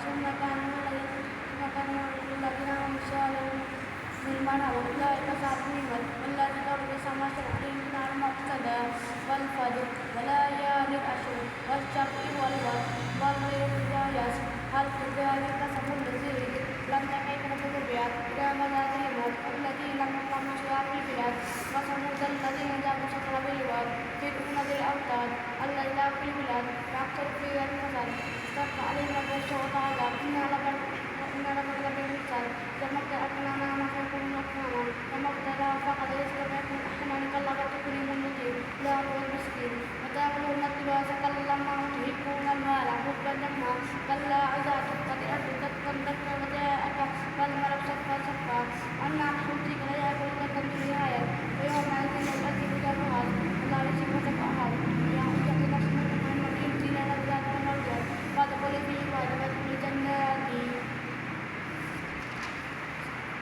ثم كان الذين هم صالحون بالمنع وأولئك أصحاب النعمة والذين أورث ما عليهم من المقتدى والفجر وليال العشر والشفع والوتر والليل إذا يسر هل في ذلك قسم الذي لم تكن بالبيات إلى مدارهم التي لم يقم فيها في البلاد وثمود الذين جابوا شطر بالواد يدعون بالأوتاد الذين في البلاد يقتل فيها المثل استبق عليهم ربهم سوء عذاب إن ربك لبالمثل كما ابتلأنا ما خلقهم أكوانا كما ابتلى